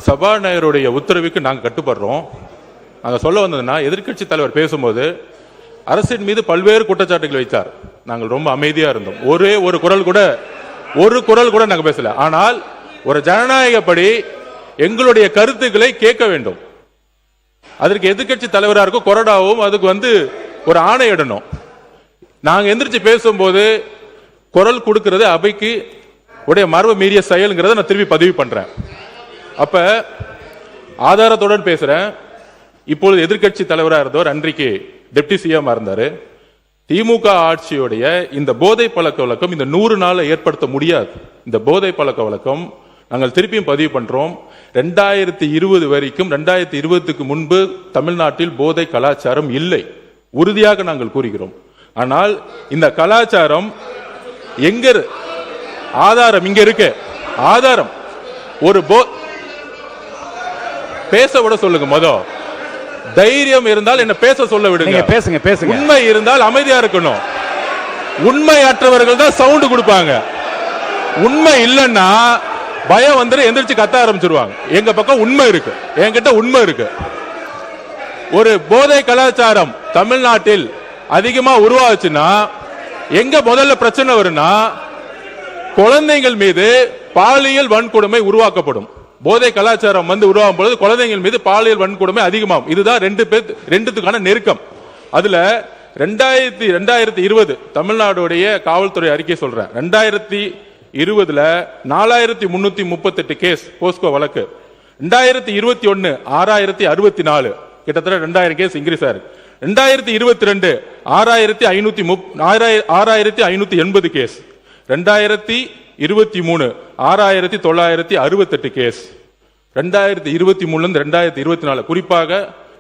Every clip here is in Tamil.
சபாநாயகருடைய உத்தரவுக்கு நாங்கள் கட்டுப்படுறோம். நாங்கள் சொல்ல வந்ததுன்னா, எதிர்க்கட்சி தலைவர் பேசும்போது அரசின் மீது பல்வேறு குற்றச்சாட்டுகள் வைத்தார். நாங்கள் ரொம்ப அமைதியா இருந்தோம். ஒரு குரல் கூட நாங்கள் பேசல. ஆனால் ஒரு ஜனநாயகப்படி எங்களுடைய கருத்துக்களை கேட்க வேண்டும். அதற்கு எதிர்க்கட்சி தலைவராக இருக்கும் கொறடாவும் அதுக்கு ஒரு ஆணையிடணும். நாங்க எந்திரிச்சு பேசும்போது குரல் கொடுக்கிறது அவைக்கு உடைய மரபு மீறிய செயல்ங்கிறத நான் திருப்பி பதிவு பண்றேன். அப்ப ஆதாரத்துடன் பேசுறேன். இப்பொழுது எதிர்க்கட்சி தலைவராக இருந்தவர் அன்றைக்கு டெப்டி சிஎம் இருந்தாரு. திமுக ஆட்சியுடைய இந்த போதை பழக்க வழக்கம் இந்த 100 நாள் ஏற்படுத்த முடியாது. இந்த போதை பழக்க வழக்கம் நாங்கள் திருப்பியும் பதிவு பண்றோம். 2020 வரைக்கும் 2020க்கு முன்பு தமிழ்நாட்டில் போதை கலாச்சாரம் இல்லை, உறுதியாக நாங்கள் கூறுகிறோம். ஆனால் இந்த கலாச்சாரம் எங்க ஆதாரம் இங்க இருக்கு. ஆதாரம் ஒரு பேச விட சொல்லுங்க. தைரியம் இருந்தால் என்ன பேச சொல்ல விடுங்க. பேசுங்க. உண்மை இருந்தால் அமைதியா இருக்கணும். உண்மையற்றவர்கள் தான் சவுண்ட் கொடுப்பாங்க. உண்மை இல்லைன்னா பயம் எந்திரிச்சு கத்த ஆரம்பிச்சிருவாங்க. எங்க பக்கம் உண்மை இருக்கு, என்கிட்ட உண்மை இருக்கு. ஒரு போதை கலாச்சாரம் தமிழ்நாட்டில் அதிகமா உருவாச்சுன்னா எங்க முதல்ல பிரச்சனை வரும்னா, குழந்தைகள் மீது பாலியல் வன்கொடுமை உருவாக்கப்படும். போதை கலாச்சாரம் உருவாகும் பொழுது குழந்தைகள் மீது பாலியல் வன்கொடுமை அதிகமாகும். இதுதான் ரெண்டுத்துக்கான நெருக்கம். அதுல 2020 தமிழ்நாடுடைய காவல்துறை அறிக்கை சொல்றேன். 2020 4338 கேஸ் போஸ்கோ வழக்கு. 2021 6064, கிட்டத்தட்ட 2000 கேஸ் இன்க்ரீஸ் ஆயிருக்கு. 2022 6580 கேஸ். 2023 6968 கேஸ். 2023 2024 குறிப்பாக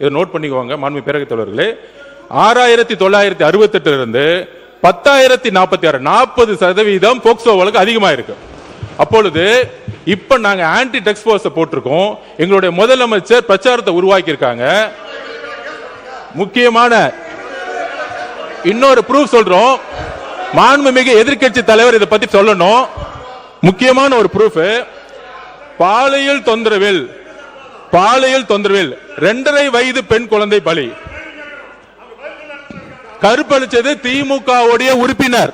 இதை நோட் பண்ணிக்குவாங்க மாண்புமிகு பேரவைத் தலைவர்களே. 6968 இருந்து 10,046 40% போக்சோ வழக்கு அதிகமா இருக்கு. அப்பொழுது இப்ப நாங்க ஆன்டி ட்ரக்ஸ் போர்ஸ் போட்டிருக்கோம். எங்களுடைய முதலமைச்சர் பிரச்சாரத்தை உருவாக்கி இருக்காங்க. முக்கியமான இன்னொரு ப்ரூஃப் சொல்றோம். மாண்புமிகு எதிர்க்கட்சி தலைவர் இதை பத்தி சொல்லணும். முக்கியமான ஒரு ப்ரூஃப், பாலியல் தொந்தரவில் 2.5 வயது பெண் குழந்தை பலி. கற்பழிச்சது திமுக உறுப்பினர்.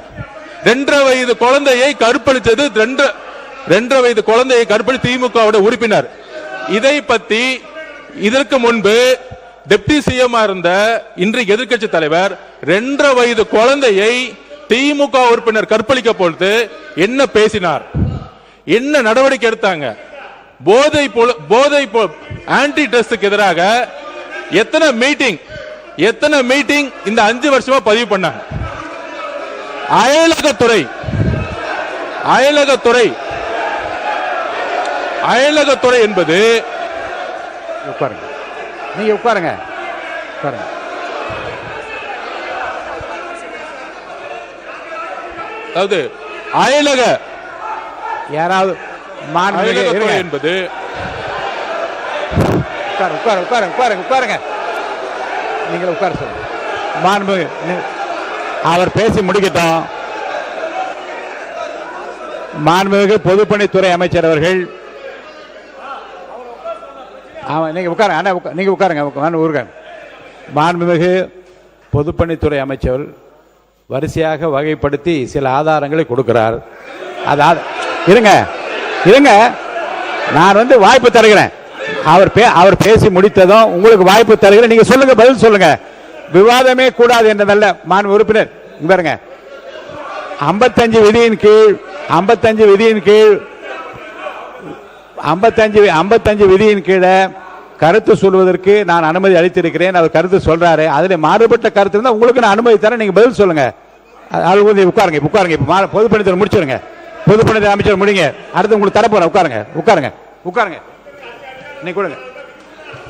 2.5 வயது குழந்தையை கற்பழிச்சது 2.5 வயது குழந்தையை கற்பழி திமுக உறுப்பினர். இதை பத்தி இதற்கு முன்பு டெப்டி சிஎம் இருந்த இன்றைக்கு எதிர்க்கட்சி தலைவர் 2.5 வயது குழந்தையை திமுக உறுப்பினர் கற்பழிக்க பொழுது என்ன பேசினார், என்ன நடவடிக்கை எடுத்தாங்க? போதை ஆன்டி ட்ரஸ்டுக்கு எதிராக எத்தனை மீட்டிங் இந்த 5 வருஷமா பதிவு பண்ணாங்க. அயலகத்துறை என்பது நீங்க உட்காருங்க. அதாவது அயலக யாராவது என்பது உட்காருங்க. நீங்க உட்கார சொல்லுங்க. மாண்புமிகு அவர் பேசி முடிக்கட்டும். மாண்புமிகு பொதுப்பணித்துறை அமைச்சர் அவர்கள் நீங்க உட்காருங்க. நீங்க உட்காருங்க. மாண்புமிகு பொதுப்பணித்துறை அமைச்சர் வரிசையாக வகைப்படுத்தி சில ஆதாரங்களை கொடுக்கிறார். இருங்க, நான் வாய்ப்பு தருகிறேன். அவர் பேசி முடித்ததும் உங்களுக்கு வாய்ப்பு தருகிறேன். நீங்க சொல்லுங்க, பதில் சொல்லுங்க. விவாதமே கூடாது என்றதல்ல. மாண்பு உறுப்பினர் பாருங்க, 55 விதியின் கீழே கருத்து சொல்வதற்கு நான் அனுமதி அளித்திருக்கிறேன். அவர் கருத்து சொல்றாரு. அதுல மாறுபட்ட கருத்து இருந்தா உங்களுக்கு நான் அனுமதி தரேன். நீங்க பதில் சொல்லுங்க. உட்காருங்க. பொதுப்பணித்துறை முடிச்சிருங்க. பொதுப்பணித்துறை அமைச்சர் முடிங்க. அடுத்து உங்களுக்கு தரப்போறேன். உட்காருங்க. நீங்க கொடுங்க.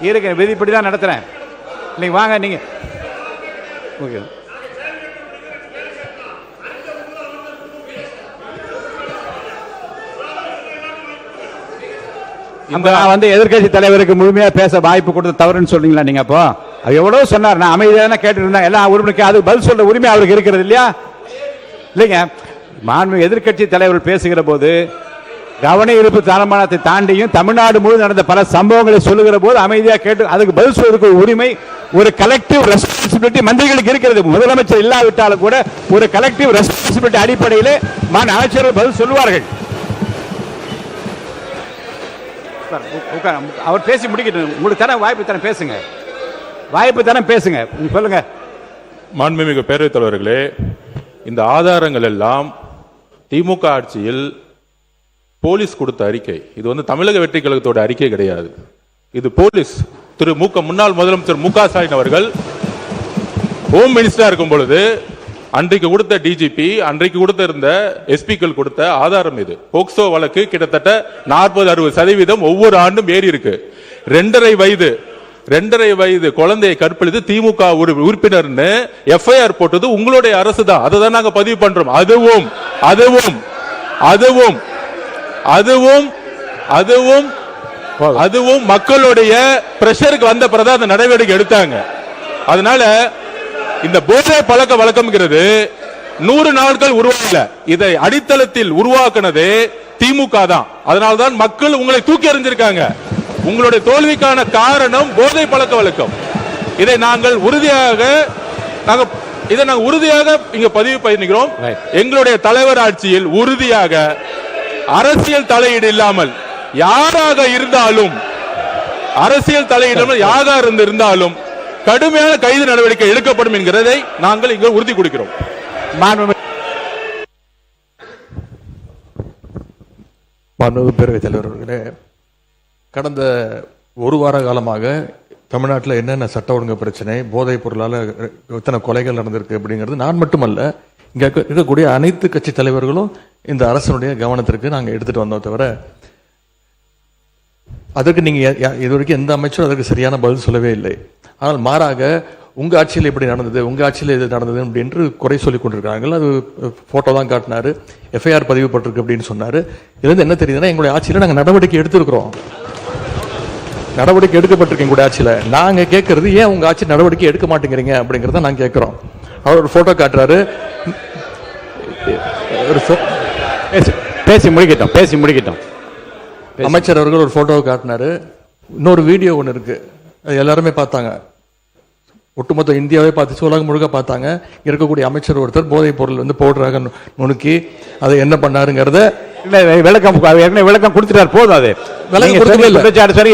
இருக்க விதிப்படி தான் நடத்துறேன். நீங்க வாங்க. நீங்க எதிர்கட்சி தலைவருக்கு முழுமையா பேச வாய்ப்பு கொடுத்து தவறுன்னு சொல்றீங்களா? நீங்க அப்போ எவ்வளவு சொன்னார். நான் அமைதியான கேட்டு இருந்தேன். எல்லா உரிமைக்கு அது பதில் சொல்ற உரிமை அவருக்கு இருக்கிறது இல்லையா? இல்லைங்க, மாண்பு எதிர்க்கட்சி தலைவர்கள் பேசுகிற போது கவன ஈர்ப்பு தீர்மானத்தை தாண்டியும் தமிழ்நாடு முழு நடந்த பல சம்பவங்களை சொல்லுகிற போது அமைதியாக கேட்டு அதுக்கு பதில் சொல்வதற்கு ஒரு உரிமை, ஒரு கலெக்டிவ் ரெஸ்பான்சிபிலிட்டி மந்திரிகளுக்கு இருக்கிறது. முதலமைச்சர் இல்லாவிட்டாலும் கூட ஒரு கலெக்டிவ் ரெஸ்பான்சிபிலிட்டி அடிப்படையில் அமைச்சர்கள் பதில் சொல்லுவார்கள். அவர் பேசி முடிக்கட்டும். உங்களுக்கு தர வாய்ப்பு தர பேசுங்க, வாய்ப்பு தர பேசுங்க, சொல்லுங்க. மாண்புமிகு பேரவைத் தலைவர்களே, இந்த ஆதாரங்கள் எல்லாம் திமுக ஆட்சியில் போலீஸ் கொடுத்த அறிக்கை. இது வந்து தமிழக வெற்றி கழகத்தோட அறிக்கை கிடையாது. இது போலீஸ் முன்னாள் முதலமைச்சர் மு க ஸ்டாலின் அவர்கள் ஹோம் மினிஸ்டரா இருக்கும் பொழுது அன்றைக்கு கொடுத்த டிஜிபி, அன்றைக்கு கொடுத்த இருந்த எஸ்பிக்கள் கொடுத்த ஆதாரம். இது போக்சோ வழக்கு கிட்டத்தட்ட 40-60% ஒவ்வொரு ஆண்டும் ஏறி இருக்கு. 2.5 வயது குழந்தையை கற்பழித்து திமுக உறுப்பினர் எஃப்ஐஆர் போட்டது உங்களுடைய அரசு தான். அதை தான் நாங்க பதிவு பண்றோம். அதுவும் அதுவும் அதுவும் அதுவும் அதுவும் அதுவும் மக்களுடைய பிரஷருக்கு வந்த பிறகு அந்த நடவடிக்கை எடுத்தாங்க. அதனால இந்த போதை பழக்க வழக்கம்ங்கிறது 100 நாட்கள் உருவாக்கல. இதை அடித்தளத்தில் உருவாக்குனதே திமுக தான். அதனால்தான் மக்கள் உங்களை தூக்கி எறிஞ்சிருக்காங்க. உங்களுடைய தோல்விக்கான காரணம் போதை பழக்க வழக்கம். இதை நாங்கள் உறுதியாக இங்க பதிவு பண்ணிக்கிறோம். எங்களுடைய தலைவர் ஆட்சியில் உறுதியாக அரசியல் தலையீடு இல்லாமல் யாராக இருந்தாலும், அரசியல் தலையீடு யாராக இருந்தாலும் கடுமையான கைது நடவடிக்கை எடுக்கப்படும் என்கிறதை நாங்கள் இங்கு உறுதி கொடுக்கிறோம். மாண்புமிகு பேரவைத் தலைவர் அவர்களே, கடந்த ஒரு வார காலமாக தமிழ்நாட்டில் என்னென்ன சட்ட ஒழுங்கு பிரச்சனை, போதைப் பொருளால் எத்தனை கொலைகள் நடந்திருக்கு அப்படிங்கிறது நான் மட்டுமல்ல, இங்கே இருக்கக்கூடிய அனைத்து கட்சி தலைவர்களும் இந்த அரசனுடைய கவனத்திற்கு நாங்கள் எடுத்துட்டு வந்தோம். தவிர அதற்கு நீங்கள் இது வரைக்கும் எந்த அமைச்சரும் அதற்கு சரியான பதில் சொல்லவே இல்லை. ஆனால் மாறாக உங்கள் ஆட்சியில் இப்படி நடந்தது, உங்கள் ஆட்சியில் இது நடந்தது அப்படின்னு குறை சொல்லி கொண்டிருக்காங்க. அது ஃபோட்டோ தான் காட்டினாரு, எஃப்ஐஆர் பதிவு பட்டிருக்கு அப்படின்னு சொன்னார். இதுலேருந்து என்ன தெரியுதுன்னா, எங்களுடைய ஆட்சியில் நாங்கள் நடவடிக்கை எடுத்திருக்கிறோம், நடவடிக்கை எடுக்கப்பட்டிருக்கு எங்களுடைய ஆட்சியில். நாங்கள் கேட்கறது ஏன் உங்கள் ஆட்சி நடவடிக்கை எடுக்க மாட்டேங்கிறீங்க அப்படிங்கிறத நாங்கள் கேட்குறோம். அவர் ஒரு ஃபோட்டோ காட்டுறாரு. பேசி முடிக்கட்டும். அமைச்சர் அவர்கள் ஒரு போட்டோவை காட்டினாரு. இன்னொரு வீடியோ ஒன்று இருக்கு, அது எல்லாருமே பார்த்தாங்க. ஒட்டுமொத்த இந்தியாவே பார்த்துச்சு, உலகம் முழுக்க பார்த்தாங்க. இருக்கக்கூடிய அமைச்சர் ஒருத்தர் போதைப் பொருள் வந்து பவுடராக நுணுக்கி அதை என்ன பண்ணாருங்கிறத விளக்கம் கொடுத்துட்டார். போதும், அது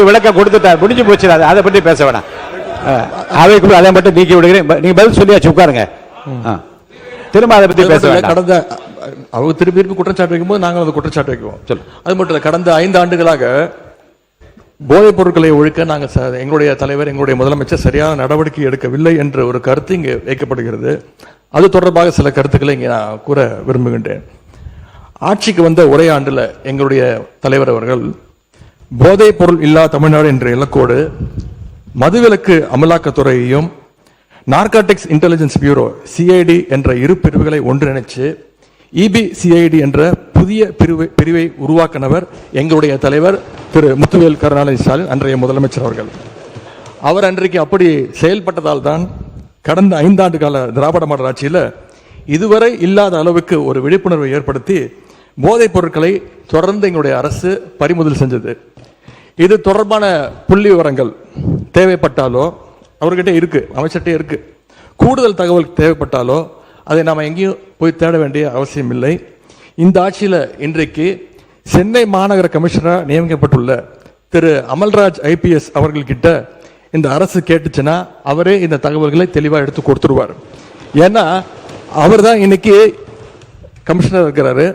விளக்கம் கொடுத்துட்டார், முடிஞ்சு போச்சு. அதை பற்றி பேச வேணாம். அதை மட்டும் நீக்கி விடுகிறேன். நீங்க பதில் சொல்லியாச்சு, உட்காருங்க. திரும்ப அதை பற்றி பேச வேண்டாம். கடந்த அவங்க திருப்பி குற்றச்சாட்டு வைக்கும் போது நாங்கள் அதை குற்றச்சாட்டு வைக்குவோம். அது மட்டும் இல்லை, கடந்த 5 ஆண்டுகளாக போதைப் பொருட்களை ஒழிக்க நாங்கள் எங்களுடைய தலைவர், எங்களுடைய முதலமைச்சர் சரியான நடவடிக்கை எடுக்கவில்லை என்ற ஒரு கருத்து இங்கே வைக்கப்படுகிறது. அது தொடர்பாக சில கருத்துக்களை இங்கே நான் கூற விரும்புகின்றேன். ஆட்சிக்கு வந்த ஒரே ஆண்டில் எங்களுடைய தலைவர் அவர்கள் போதைப் பொருள் இல்லா தமிழ்நாடு என்ற இலக்கோடு மதுவிலக்கு அமலாக்கத்துறையையும் நார்காட்டிக்ஸ் இன்டெலிஜென்ஸ் பியூரோ சிஐடி என்ற இரு பிரிவுகளை ஒன்றிணைச்சு இபிசிஐடி என்ற புதிய பிரிவை உருவாக்கினவர் எங்களுடைய தலைவர் திரு முத்துவேல் கருணாநிதி ஸ்டாலின், அன்றைய முதலமைச்சர் அவர்கள். அவர் அன்றைக்கு அப்படி செயல்பட்டதால் தான் கடந்த 5 ஆண்டு கால திராவிட மாடல் ஆட்சியில் இதுவரை இல்லாத அளவுக்கு ஒரு விழிப்புணர்வை ஏற்படுத்தி போதைப் பொருட்களை தொடர்ந்து எங்களுடைய அரசு பறிமுதல் செஞ்சது. இது தொடர்பான புள்ளி விவரங்கள் தேவைப்பட்டாலோ அவர்கிட்ட இருக்கு, அமைச்சர்கிட்ட இருக்கு. கூடுதல் தகவல் தேவைப்பட்டாலோ அதை நாம் எங்கேயும் போய் தேட வேண்டிய அவசியம் இல்லை. இந்த ஆட்சியில் இன்றைக்கு சென்னை மாநகர கமிஷனராக நியமிக்கப்பட்டுள்ள திரு அமல்ராஜ் ஐபிஎஸ் அவர்கள்கிட்ட இந்த அரசு கேட்டுச்சுன்னா அவரே இந்த தகவல்களை தெளிவாக எடுத்து கொடுத்துருவார். ஏன்னா அவர் தான் இன்னைக்கு கமிஷனர் இருக்கிறாரு.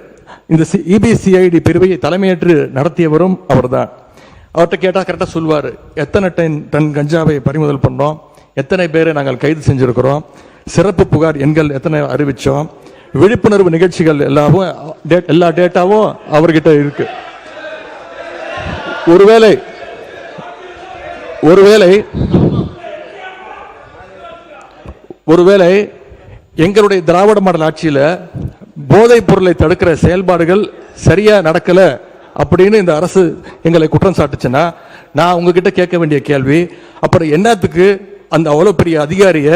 இந்த இபிசிஐடி பிரிவை தலைமையேற்று நடத்தியவரும் அவர் தான். அவர்கிட்ட கேட்டால் கரெக்டாக சொல்லுவார், எத்தனை டன் கஞ்சாவை பறிமுதல் பண்ணோம், எத்தனை பேரை நாங்கள் கைது செஞ்சிருக்கிறோம், சிறப்பு புகார் எண்கள் எத்தனை அறிவிச்சோம், விழிப்புணர்வு நிகழ்ச்சிகள் எல்லா டேட்டாவும் அவர்கிட்ட இருக்கு. ஒருவேளை எங்களுடைய திராவிட மாடல் ஆட்சியில் போதைப் பொருளை தடுக்கிற செயல்பாடுகள் சரியா நடக்கல அப்படின்னு இந்த அரசு எங்களை குற்றம் சாட்டுச்சுன்னா நான் உங்ககிட்ட கேட்க வேண்டிய கேள்வி, அப்புறம் என்னத்துக்கு அந்த அவ்வளவு பெரிய அதிகாரிய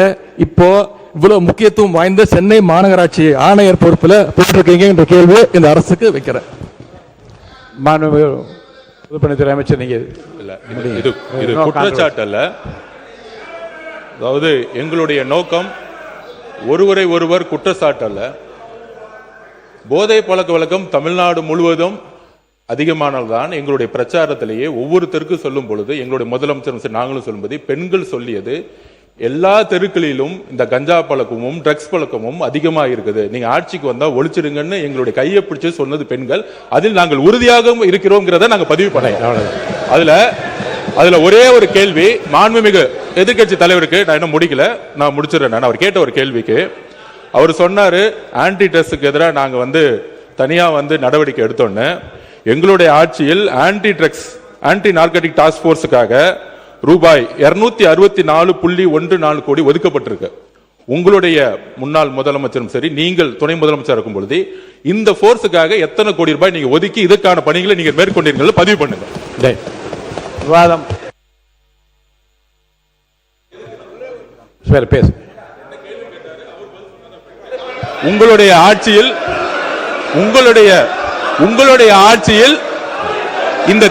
இப்போ இவ்வளவு முக்கியத்துவம் வாய்ந்த சென்னை மாநகராட்சி ஆணையர் பொறுப்புல போட்டிருக்கீங்க என்ற கேள்வி இந்த அரசுக்கு வைக்கிறேன். மாண்புமிகு பொதுப்பணித்துறை அமைச்சர், நீங்க இல்ல இது குற்றச்சாட்டு அல்ல. அதாவது எங்களுடைய நோக்கம் ஒருவரை ஒருவர் குற்றச்சாட்டு அல்ல. போதை பழக்க வழக்கம் தமிழ்நாடு முழுவதும் அதிகமானதுதான். எங்களுடைய பிரச்சாரத்திலேயே ஒவ்வொரு தெருக்கு சொல்லும் பொழுது எங்களுடைய முதலமைச்சர் நாங்களும் சொல்லும்போது பெண்கள் சொல்லியது எல்லா தெருக்களிலும் இந்த கஞ்சா பழக்கமும் ட்ரக்ஸ் பழக்கமும் அதிகமாக இருக்குது, நீங்க ஆட்சிக்கு வந்தா ஒழிச்சிடுங்கன்னு எங்களுடைய கையை பிடிச்சு சொன்னது பெண்கள். அதில் நாங்கள் உறுதியாக இருக்கிறோங்கிறத நாங்க பதிவு பண்ணோம். அதுல ஒரே ஒரு கேள்வி மாண்புமிகு எதிர்க்கட்சி தலைவருக்கு, நான் இன்னும் முடிக்கல, நான் முடிச்சிடறேன். அவர் கேட்ட ஒரு கேள்விக்கு அவர் சொன்னாரு ஆன்டி ட்ரக்ஸுக்கு எதிராக நாங்க தனியா நடவடிக்கை எடுத்தோன்னு. எங்களுடைய ஆட்சியில் ஆன்டி ட்ரக்ஸ் ஆன்டி நார்கட்டிக் டாஸ்க் போர்ஸுக்காக ரூபாய் 264.14 கோடி ஒதுக்கப்பட்டிருக்கு. உங்களுடைய முன்னாள் முதலமைச்சரும் சரி, நீங்கள் துணை முதலமைச்சர் இருக்கும் பொழுது இந்த போர்ஸுக்காக எத்தனை கோடி ரூபாய் நீங்க ஒதுக்கி இதுக்கான பணிகளை நீங்க மேற்கொண்டீர்கள் பதிவு பண்ணுங்க. விவாதம் பேசு. உங்களுடைய ஆட்சியில் இந்த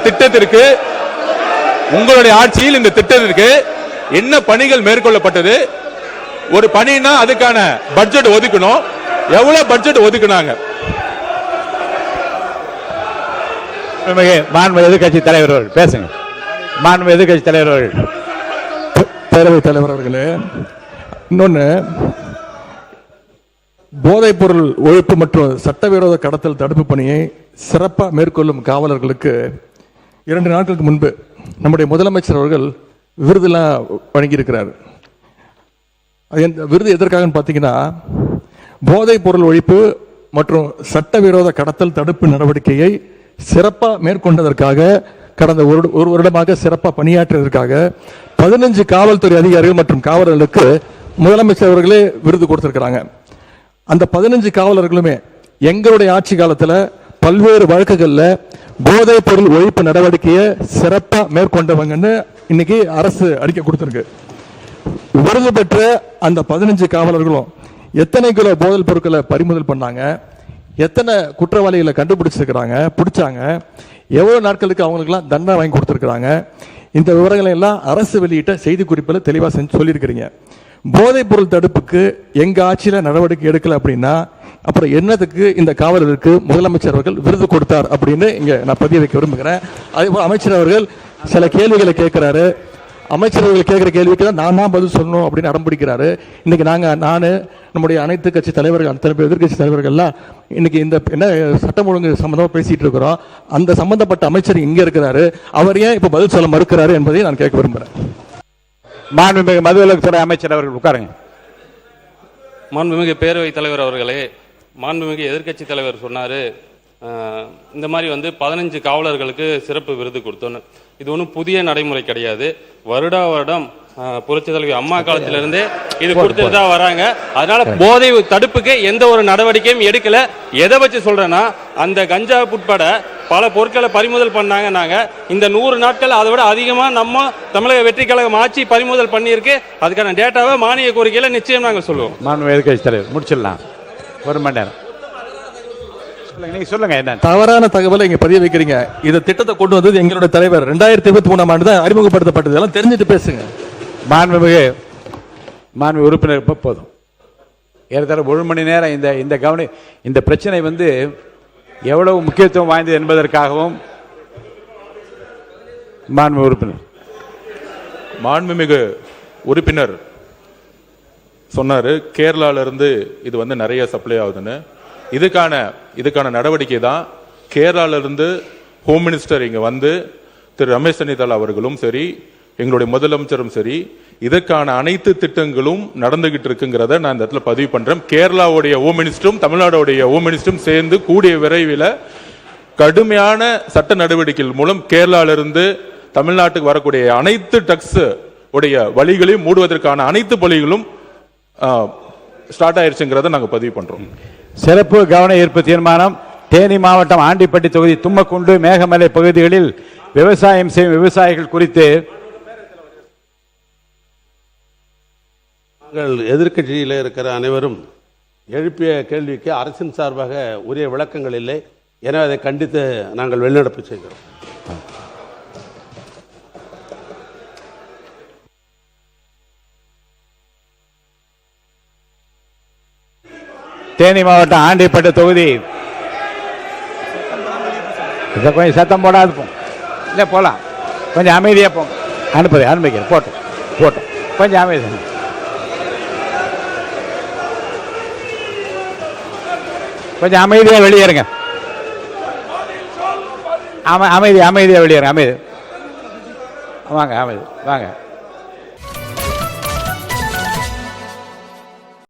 திட்டத்திற்கு என்ன பணிகள் மேற்கொள்ளப்பட்டது? ஒரு பணினா அதுக்கான பட்ஜெட் ஒதுக்கணும். எவ்வளவு பட்ஜெட் ஒதுக்குனாங்க? மாண்புமிகு எதிர்க்கட்சி தலைவர்கள் பேசுங்க. மாண்புமிகு எதிர்க்கட்சி தலைவர்கள். பேரவைத் தலைவர் அவர்களே, இன்னொன்னு, போதைப் பொருள் ஒழிப்பு மற்றும் சட்டவிரோத கடத்தல் தடுப்பு பணியை சிறப்பாக மேற்கொள்ளும் காவலர்களுக்கு 2 நாட்களுக்கு முன்பு நம்முடைய முதலமைச்சர் அவர்கள் விருதுலாம் வழங்கியிருக்கிறார். விருது எதற்காக பார்த்தீங்கன்னா, போதைப் பொருள் ஒழிப்பு மற்றும் சட்டவிரோத கடத்தல் தடுப்பு நடவடிக்கையை சிறப்பாக மேற்கொண்டதற்காக, கடந்த ஒரு வருடமாக சிறப்பாக பணியாற்றியதற்காக 15 காவல்துறை அதிகாரிகள் மற்றும் காவலர்களுக்கு முதலமைச்சர் அவர்களே விருது கொடுத்திருக்கிறாங்க. அந்த 15 காவலர்களுமே எங்களுடைய ஆட்சி காலத்தில் பல்வேறு வழக்குகள்ல போதைப் பொருள் ஒழிப்பு நடவடிக்கையை சிறப்பா மேற்கொண்டவங்கன்னு இன்னைக்கு அரசு அறிக்கை கொடுத்திருக்கு. விருது பெற்ற அந்த 15 காவலர்களும் எத்தனை கிலோ போதைப் பொருட்களை பறிமுதல் பண்ணாங்க, எத்தனை குற்றவாளிகளை கண்டுபிடிச்சிருக்கிறாங்க, பிடிச்சாங்க, எவ்வளவு நாட்களுக்கு அவங்களுக்குலாம் தண்டனை வாங்கி கொடுத்திருக்கிறாங்க, இந்த விவரங்களை எல்லாம் அரசு வெளியிட்ட செய்தி குறிப்பில் தெளிவாக சொல்லியிருக்கிறீங்க. போதைப் பொருள் தடுப்புக்கு எங்க ஆட்சியில நடவடிக்கை எடுக்கல அப்படின்னா அப்புறம் என்னதுக்கு இந்த காவலருக்கு முதலமைச்சர் அவர்கள் விருது கொடுத்தார் அப்படின்னு இங்க நான் பதிய வைக்க விரும்புகிறேன். அதே போல அமைச்சர் அவர்கள் சில கேள்விகளை கேட்கிறாரு. அமைச்சர் அவர்கள் கேட்கிற கேள்விக்கு தான் நான் பதில் சொல்லணும் அப்படின்னு அடம்பிடிக்கிறாரு. இன்னைக்கு நான் நம்முடைய அனைத்து கட்சி தலைவர்கள், அத்தனை பேர் எதிர்கட்சி தலைவர்கள்லாம் இன்னைக்கு இந்த என்ன சட்டம் ஒழுங்கு சம்பந்தமா பேசிட்டு இருக்கிறோம். அந்த சம்பந்தப்பட்ட அமைச்சர் இங்க இருக்கிறாரு, அவர் ஏன் இப்ப பதில் சொல்ல மறுக்கிறாரு என்பதை நான் கேட்க விரும்புகிறேன். மாண்புமிகு மதுவிலக்குத்துறை அமைச்சர் அவர்கள் உட்காருங்க. மாண்புமிகு பேரவைத் தலைவர் அவர்களே, மாண்புமிகு எதிர்க்கட்சி தலைவர் சொன்னாரு இந்த மாதிரி 15 காவலர்களுக்கு சிறப்பு விருது கொடுத்தோன்னு. இது ஒன்றும் புதிய நடைமுறை கிடையாது. வருடம் புரட்சி தலைவி அம்மா காலத்திலிருந்தே இது கொடுத்துட்டு தான் வராங்க. அதனால போதை தடுப்புக்கு எந்த ஒரு நடவடிக்கையும் எடுக்கல. எதை வச்சு சொல்றேன்னா, அந்த கஞ்சா உட்பட பல பொருட்களை பறிமுதல் பண்ணாங்க. நாங்க இந்த 100 நாட்கள் அதை விட அதிகமா நம்ம தமிழக வெற்றி கழகம் ஆட்சி பறிமுதல் பண்ணியிருக்கு. அதுக்கான டேட்டாவை மானிய கோரிக்கையில நிச்சயம் நாங்கள் சொல்லுவோம். மாண்புமிகு எதிர்க்கட்சி தலைவர் முடிச்சிடலாம். 1 மணி நேரம் நீங்க சொல்லுங்க. என்ன தவறான தகவலை இங்க பதிய வைக்கிறீங்க? இந்த திட்டத்தை கொண்டு வந்தது எங்களுடைய தலைவர் 2023ஆம் ஆண்டு தான் அறிமுகப்படுத்தப்பட்டது. எல்லாம் தெரிஞ்சுட்டு பேசுங்க. மாண்புமிகு உறுப்பினர் போதும். ஏறத்தாழ 1 மணி நேரம் இந்த பிரச்சனை எவ்வளவு முக்கியத்துவம் வாய்ந்தது என்பதற்காகவும் மாண்புமிகு உறுப்பினர் சொன்னாரு கேரளால இருந்து இது நிறைய சப்ளை ஆகுதுன்னு. இதுக்கான நடவடிக்கை தான் கேரளால இருந்து ஹோம் மினிஸ்டர் இங்க திரு ரமேஷ் சென்னிதால் அவர்களும் சரி, எங்களுடைய முதலமைச்சரும் சரி, இதற்கான அனைத்து திட்டங்களும் நடந்துகிட்டு இருக்குங்கிறத நான் இந்த இடத்துல பதிவு பண்றேன். கேரளாவுடைய ஹோம் மினிஸ்டரும் தமிழ்நாடுடைய ஹோம் மினிஸ்டரும் சேர்ந்து கூடிய விரைவில் கடுமையான சட்ட நடவடிக்கைகள் மூலம் கேரளாவிலிருந்து தமிழ்நாட்டுக்கு வரக்கூடிய அனைத்து ட்ரக்ஸ் உடைய வழிகளையும் மூடுவதற்கான அனைத்து பணிகளும் ஸ்டார்ட் ஆயிருச்சுங்கிறத நாங்க பதிவு பண்றோம். சிறப்பு கவன ஈர்ப்பு தீர்மானம். தேனி மாவட்டம் ஆண்டிப்பட்டி தொகுதி தும்மக்குண்டு மேகமலை பகுதிகளில் விவசாயம் செய்யும் விவசாயிகள் குறித்து எதிர்க்கட்சியில் இருக்கிற அனைவரும் எழுப்பிய கேள்விக்கு அரசின் சார்பாக உரிய விளக்கங்கள் இல்லை. எனவே அதை கண்டித்து நாங்கள் வெளிநடப்பு செய்கிறோம். தேனி மாவட்டம் ஆண்டிப்பட்டு தொகுதி. கொஞ்சம் சத்தம் போடாது போ இல்லை, போகலாம். கொஞ்சம் அமைதியாக போங்க. அனுமதிக்கிறேன். போட்டோம் கொஞ்சம் அமைதி. கொஞ்சம் அமைதியாக வெளியேறுங்க. அமைதியாக வெளியேறுங்க. வாங்க அமைதி வாங்க.